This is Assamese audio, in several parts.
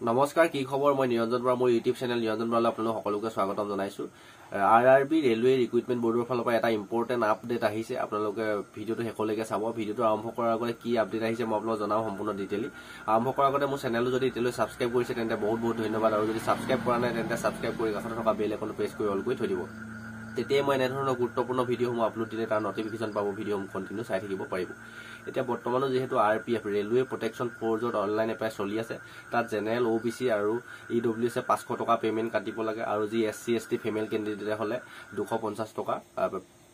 নমস্কাৰ কি খবৰ মই নিৰঞ্জন বৰা মোৰ ইউটিউব চেনেল নিৰঞ্জন বৰালৈ আপোনালোক সকলোকে স্বাগতম জনাইছো আৰআৰবি ৰেলৱে ৰিক্ৰুটমেন্ট বোৰ্ডৰ ফালৰ পৰা এটা ইম্পৰ্টেন্ট আপডেট আহিছে আপোনালোকে ভিডিওটো হেকলৈকে চাব ভিডিওটো আৰম্ভ কৰাৰ আগতে কি আপডেট আহিছে মই আপোনালোকক জনাও সম্পূৰ্ণ ডিটেইলি আৰম্ভ কৰাৰ আগতে মোৰ চেনেলটো যদি এতিয়ালৈ সাবস্ক্ৰাইব কৰিছে তেন্তে বহুত ধন্যবাদ আৰু যদি সাবস্ক্ৰাইব কৰা নাই তেন্তে সাবস্ক্ৰাইব কৰি কাষত থকা বেল আইকনটো প্ৰেছ কৰি অল কৰি থৈ দিব তেতিয়াই মই এনে ধৰণৰ গুৰুত্বপূৰ্ণ ভিডিওসমূহ আপলোড দিলে তাৰ নটিফিকেশন পাব ভিডিওসমূহ কন্টিনিউ চাই থাকিব পাৰিব এতিয়া বৰ্তমানো যেহেতু আৰপিএফ ৰেলৱে প্ৰটেকচন ফ'ৰ্চত অনলাইন এপ্লাই চলি আছে তাত জেনেৰেল ওবিসি আৰু ইডব্লিউএছ 500 টকা পেমেন্ট কাটিব লাগে আৰু যি এসসি এসটি ফিমেল ক্যান্ডিডেট হলে 250 টকা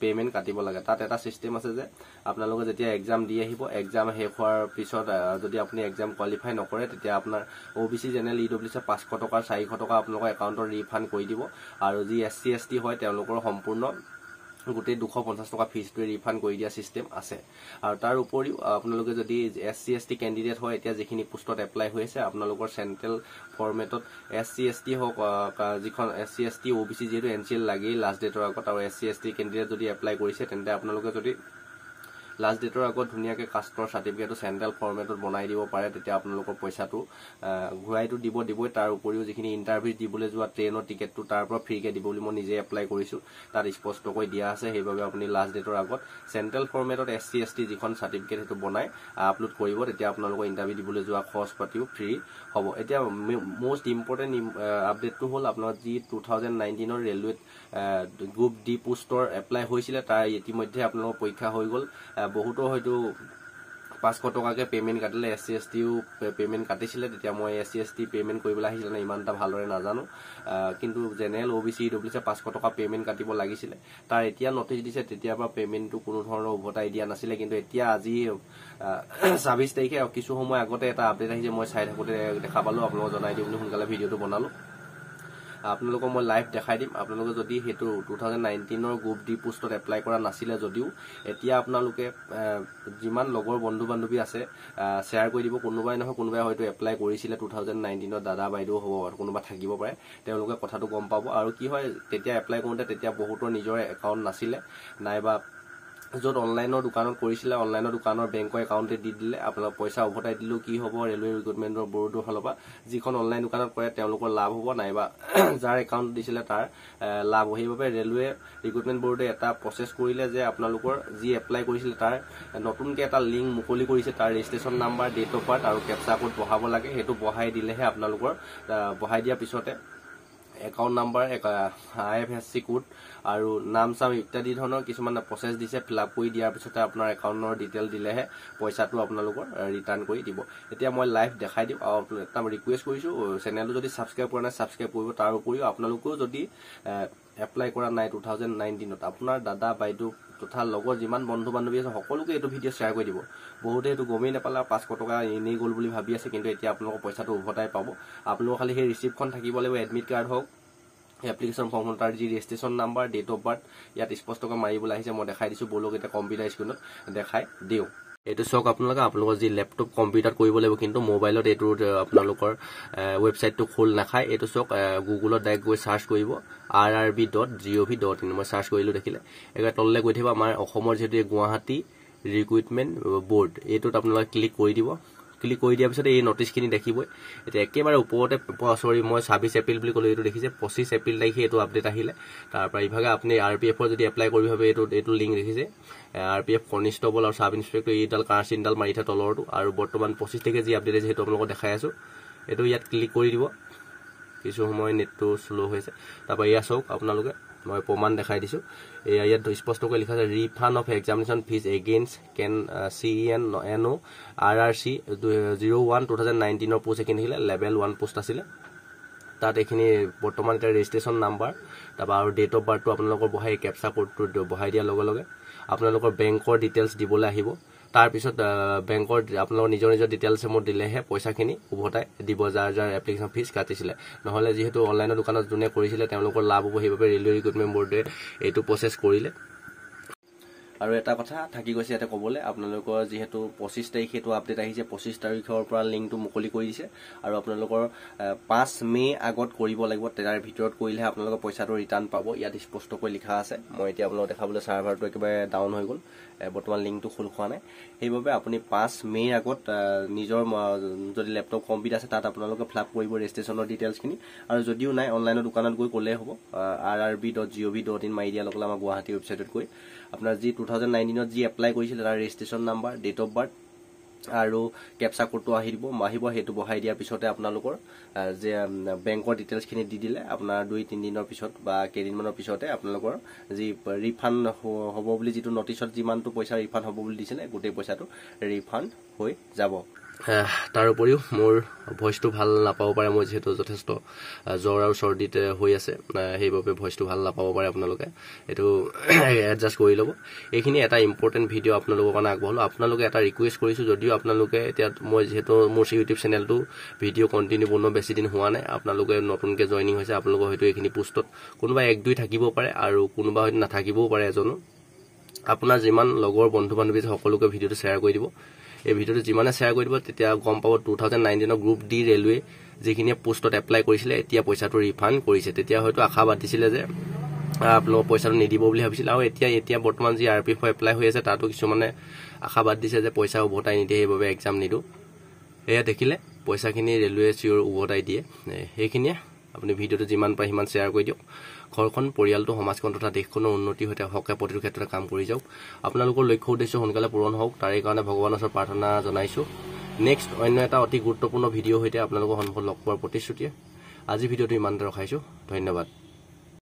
পেমেন্ট কাটিব লাগে তাত এটা সিস্টেম আছে যে আপোনালোকে যেতিয়া এক্সাম দি আহিব এক্সাম শেষ হোৱাৰ পিছত যদি আপুনি এক্সাম কোৱালিফাই নকৰে তেতিয়া আপোনাৰ ওবিসি জেনেৰেল ইডব্লিউএছ 500 টকা 400 টকা আপোনালোকৰ একাউণ্টত ৰিফান্ড কৰি দিব আৰু যি এসসি এসটি হয় তেওঁলোকৰ সম্পূৰ্ণ গোটে 250 টকা ফিজটো ৰিফান্ড কৰি দিয়া সিস্টেম আছে আৰু তাৰ উপৰিও আপোনালোকে যদি এসসি এসটি ক্যান্ডিডেট হয় এতিয়া যিখিনি পোষ্টত এপ্লাই হৈ আছে আপোনালোকৰ সেন্ট্ৰেল ফৰমেটত এসসি এসটি হক যিখন এসসি এসটি ওবিসি যেটো এনসিএল লাগি লাষ্ট ডেটৰ আগত আৰু এসসি এসটি ক্যান্ডিডেট যদি এপ্লাই কৰিছে তেন্তে আপোনালোকে যদি লাষ্ট ডেটৰ আগত ধুনিয়াকে কাষ্টৰ সাৰ্টিফিকেটটো সেন্ট্ৰেল ফৰমেটত বনাই দিব পাৰে তেতিয়া আপোনালোকৰ পইচাটো ঘুৰাইটো দিবই তাৰ উপৰিও যিখিনি ইন্টাৰভিউ দিবলৈ যোৱা ট্ৰেইনৰ টিকেটটো তাৰ পৰা ফ্ৰীকে দিব বুলি মই নিজে এপ্লাই কৰিছো তাৰ স্পষ্টকৈ দিয়া আছে সেইভাবে আপুনি লাষ্ট ডেটৰ আগত সেন্ট্ৰেল ফৰমেটত এসসি এসটি যিখন সাৰ্টিফিকেট হেতু বনাই আপলোড কৰিব তেতিয়া আপোনালোকৰ ইন্টাৰভিউ দিবলৈ যোৱা খৰচ পাতিও ফ্ৰী হ'ব এতিয়া মোস্ট ইম্পৰ্টেন্ট আপডেটটো হ'ল আপোনাৰ যি 2019 ৰ ৰেলৱে গ্ৰুপ ডি পোষ্টৰ এপ্লাই হৈছিল তাৰ ইতিমধ্যে আপোনালোকৰ পৰীক্ষা হৈ গল বহুতো হয়তো 500 টকাকে পেমেন্ট কাটিলে এসসি এসটিও পেমেন্ট কাটিছিলে তেতিয়া মই এসসি এসটি পেমেন্ট কৰিবলৈ আহিছিল না ইমানটা ভালৰে নাজানো কিন্তু জেনেৰেল ওবিসি ডব্লিউএছ 500 টকা পেমেন্ট কাটিব লাগিছিল তাৰ এতিয়া নটিচ দিছে তেতিয়া পৰা পেমেন্টটো কোনো ধৰণৰ উভতাই দিয়া নাছিল কিন্তু এতিয়া আজি 26 তাৰিখে কিছু সময় আগতে এটা আপডেট আহিছে মই চাই থাকোতে দেখা পালো আপোনালোকক জনাই দিম বুলি সোনকালে ভিডিওটো বনালো আপোনালোকক মই লাইভ দেখাই দিম আপোনালোকে যদি হেতু 2019 ৰ গ্ৰুপ ডি পোষ্টত এপ্লাই কৰা নাছিলে যদিও এতিয়া আপোনালোকে যিমান লগৰ বন্ধু বান্ধৱী আছে শেয়াৰ কৰি দিব কোনোবাই নহয় কোনোবাই হয়তো এপ্লাই কৰিছিলে 2019 ৰ দাদা বাইদেউ হ'ব কোনোবা থাকিব পাৰে তেওঁলোকে কথাটো গম পাব আৰু কি হয় তেতিয়া এপ্লাই কৰোতে তেতিয়া বহুতৰ নিজৰ একাউণ্ট নাছিলে নাইবা যত অনলাইনৰ দোকানত কৰিছিল অনলাইনৰ দোকানৰ বেংকৰ একাউণ্টে দি দিলে আপোনাক পইচা উভতাই দিলো কি হ'ব ৰেলৱে ৰিক্ৰুটমেন্টৰ বোৰ্ডৰ ফালৰপা যিখন অনলাইন দোকানত কৰে তেওঁলোকৰ লাভ হ'ব নাইবা যাৰ একাউণ্ট দিছিলে তাৰ লাভ হৈববে ৰেলৱে ৰিক্ৰুটমেন্ট বোৰ্ডে এটা প্ৰসেস কৰিলে যে আপোনালোকৰ যি এপ্লাই কৰিছিল তাৰ নতুনকৈ এটা লিংক মুকলি কৰিছে তাৰ registration number date of birth আৰু ক্যাপচা কোড বহাব লাগে হেতু বহাই দিলেহে আপোনালোকৰ বহাই দিয়া পিছতে একাউণ্ট নাম্বাৰ আইএফএসসি কোড আৰু নাম সাম ইত্যাদি ধৰণৰ কিছুমান প্ৰসেস দিছে ফিলআপ কৰি দিয়াৰ পিছতে আপোনাৰ একাউণ্টৰ ডিটেইল দিলেহে পইচাটো আপোনালোকৰ ৰিটাৰ্ণ কৰি দিব এতিয়া মই লাইভ দেখাই দিম আৰু এটা ৰিকুৱেষ্ট কৰিছো চেনেলটো যদি সাবস্ক্ৰাইব কৰা নাই সাবস্ক্ৰাইব কৰিব তাৰ উপৰিও আপোনালোকেও যদি এপ্লাই কৰা নাই 2019 ত আপোনাৰ দাদা বাইদেউ তথা লগৰ যিমান বন্ধু বান্ধৱী আছে সকলোকে এইটো ভিডিও শেয়াৰ কৰি দিব বহুতে এইটো গমেই নাপালে 500 টকা এনেই গল বুলি ভাবি আছে কিন্তু এতিয়া আপোনালোকৰ পইচাটো উভতাই পাব আপোনালোকৰ খালি সেই ৰিসিপ্টখন থাকিব লাগিব এডমিট কাৰ্ড হওক এপ্লিকেশন ফৰ্ম তাৰ যি registration number date of birth ইয়াত স্পষ্টকৈ মাৰিবলৈ আহিছে মই দেখাই দিছো বলক এটা কম্পিউটাৰ স্ক্ৰীনত দেখাই দিও এটো সক আপোনালোকৰ যি ল্যাপটপ কম্পিউটাৰ কৰিব লাগিব কিন্তু মোবাইলত এটো আপোনালোকৰ ওয়েবসাইটটো খোল নাখায় এটো সক গুগলত ডাইৰেক্ট গৈ সাৰ্চ কৰিব rrb.gov.in মই সাৰ্চ কৰিলো দেখিলে এগা তললে গৈ থাকিব আমাৰ অসমৰ যেটো গুৱাহাটী ৰিক্ৰুটমেন্ট বোৰ্ড এটোত আপোনালোকে ক্লিক কৰি দিব ক্লিক কৰি দিয়াৰ পিছত এই নটিচখিনি দেখিব এটা একেবাৰে ওপৰতে সৰি মই 26 এপ্ৰিল বুলি কলো এটো দেখিছে 25 এপ্ৰিল তাৰিখে এটো আপডেট আহিলে তাৰ পৰা ইভাগে আপুনি আৰপিএফ ৰ যদি এপ্লাই কৰি ভাবে এটো লিংক দেখিছে আৰপিএফ কনষ্টেবল আৰু সাব ইন্সপেক্টৰ এইডাল কাৰ্চিনডাল মাৰি থা তলৰটো আৰু বৰ্তমান 25 তাৰিখে যি আপডেট আছে হেতু আপোনালোকক দেখাই আছো এটো ইয়াত ক্লিক কৰি দিব কিছু সময় নেটটো স্লো হৈছে তাৰ পৰা ইয়া চাওক আপোনালোকে মই প্ৰমাণ দেখাই দিছো ইয়াত স্পষ্টকৈ লিখা আছে refund of examination fees against কেন CENO RRC 01 2019 ৰ পোষ্ট এখিনি হিলে লেভেল 1 পোষ্ট আছিল তাত এখিনি বৰ্তমান এটা ৰেজিষ্ট্ৰেচন নাম্বাৰ তাৰপা আৰু ডেট অফ বাৰ্থটো আপোনালোকৰ বহাই ক্যাপচা কোডটো বহাই দিয়া লগে লগে আপোনালোকৰ বেংকৰ ডিটেইলছ দিবলৈ আহিব তাৰ পিছত বেংকৰ আপোনালোকৰ নিজৰ ডিটেইলছ মোৰ দিলেহে পইচাখিনি উভতাই দিব যাৰ এপ্লিকেশন ফিজ কাটিছিলে নহলে যেহেতু অনলাইনৰ দোকানত জুনে কৰিছিলে তেওঁলোকৰ লাভ হ'ব হেবাবে ৰেলৱে ৰিক্ৰুটমেন্ট বোৰ্ডে এইটো প্ৰসেস কৰিলে আৰু এটা কথা থাকি গৈছে এটা কবলে আপোনালোকৰ যেহেতু 25 তাৰিখে তো আপডেট আহিছে 25 তাৰিখৰ পৰা লিংকটো মুকলি কৰি দিছে আৰু আপোনালোকৰ 5 মে আগত কৰিব লাগিব তাৰ ভিতৰত কৰিলে আপোনালোকৰ পইচাটো ৰিটাৰ্ণ পাব ইয়াত স্পষ্টকৈ লিখা আছে মই এতিয়া আপোনালোকক দেখাবলৈ সাৰ্ভাৰটো একেবাৰে ডাউন হৈ গল বৰ্তমান লিংকটো খোল খোৱা নাই সেইবাবে আপুনি 5 মে'ৰ আগত নিজৰ যদি লেপটপ কম্পিউটাৰ আছে তাত আপোনালোকে ফিলআপ কৰিব ৰেজিষ্ট্ৰেশ্যনৰ ডিটেইলছখিনি আৰু যদিও নাই অনলাইনৰ দোকানত গৈ ক'লেই হ'ব rrb.gov.in মাৰি দিয়াৰ লগে লগে আমাৰ গুৱাহাটী ৱেবছাইটত গৈ আপোনাৰ যি 2019ত যি এপ্লাই কৰিছিল তাৰ registration number date of birth আৰু কেপচা কোডটো আহিব সেইটো বহাই দিয়াৰ পিছতে আপোনালোকৰ যে বেংকৰ ডিটেইলছখিনি দি দিলে আপোনাৰ 2-3 দিনৰ পিছত বা কেইদিনমানৰ পিছতে আপোনালোকৰ যি ৰিফাণ্ড হ'ব বুলি যিটো নটিছত যিমানটো পইচা ৰিফাণ্ড হ'ব বুলি দিছিলে গোটেই পইচাটো ৰিফাণ্ড হৈ যাব তাৰ উপৰিও মোৰ ভইচটো ভাল নাপাব পাৰে মই যেহেতু যথেষ্ট জ্বৰ আৰু চৰ্দিতে হৈ আছে সেইবাবে ভইচটো ভাল নাপাব পাৰে আপোনালোকে এইটো এডজাষ্ট কৰি ল'ব এইখিনি এটা ইম্পৰ্টেণ্ট ভিডিঅ' আপোনালোকৰ কাৰণে আগবঢ়ালোঁ আপোনালোকে এটা ৰিকুৱেষ্ট কৰিছোঁ যদিও আপোনালোকে এতিয়া মই যেহেতু মোৰ ইউটিউব চেনেলটো ভিডিঅ' কণ্টিনিউ বনোৱা বেছি দিন হোৱা নাই আপোনালোকে নতুনকৈ জইনিং হৈছে আপোনালোকৰ হয়তো এইখিনি পোষ্টত কোনোবা 1-2 থাকিব পাৰে আৰু কোনোবা হয়তো নাথাকিবও পাৰে এজনো আপোনাৰ যিমান লগৰ বন্ধু বান্ধৱী সকলোকে ভিডিঅ'টো শ্বেয়াৰ কৰি দিব এই ভিডিঅ'টো যিমানে শ্বেয়াৰ কৰি দিব তেতিয়া গম পাব 2019ৰ গ্ৰুপ ডি ৰেলৱে যিখিনিয়ে পোষ্টত এপ্লাই কৰিছিলে এতিয়া পইচাটো ৰিফাণ্ড কৰিছে তেতিয়া হয়তো আশাবাদ দিছিলে যে আপোনালোকৰ পইচাটো নিদিব বুলি ভাবিছিল আৰু এতিয়া বৰ্তমান যি RPF এপ্লাই হৈ আছে তাতো কিছুমানে আশাবাদ দিছে যে পইচা উভতাই নিদিয়ে সেইবাবে এক্সাম নিদিওঁ এয়া দেখিলে পইচাখিনি ৰেলৱে চিঅ'ৰ উভতাই দিয়ে সেইখিনিয়ে আপুনি ভিডিঅ'টো যিমান পাৰে সিমান শ্বেয়াৰ কৰি দিয়ক ঘৰখন পৰিয়ালটো সমাজখন তথা দেশখনৰ উন্নতি হৈ হকে প্ৰতিটো ক্ষেত্ৰতে কাম কৰি যাওক আপোনালোকৰ লক্ষ্য উদ্দেশ্য সোনকালে পূৰণ হওক তাৰে কাৰণে ভগৱানৰ ওচৰত প্ৰাৰ্থনা জনাইছোঁ নেক্সট অন্য এটা অতি গুৰুত্বপূৰ্ণ ভিডিঅ' সৈতে আপোনালোকৰ সন্মুখত লগ পোৱাৰ প্ৰতিশ্ৰুতিয়ে আজি ভিডিঅ'টো ইমানতে ৰখাইছোঁ ধন্যবাদ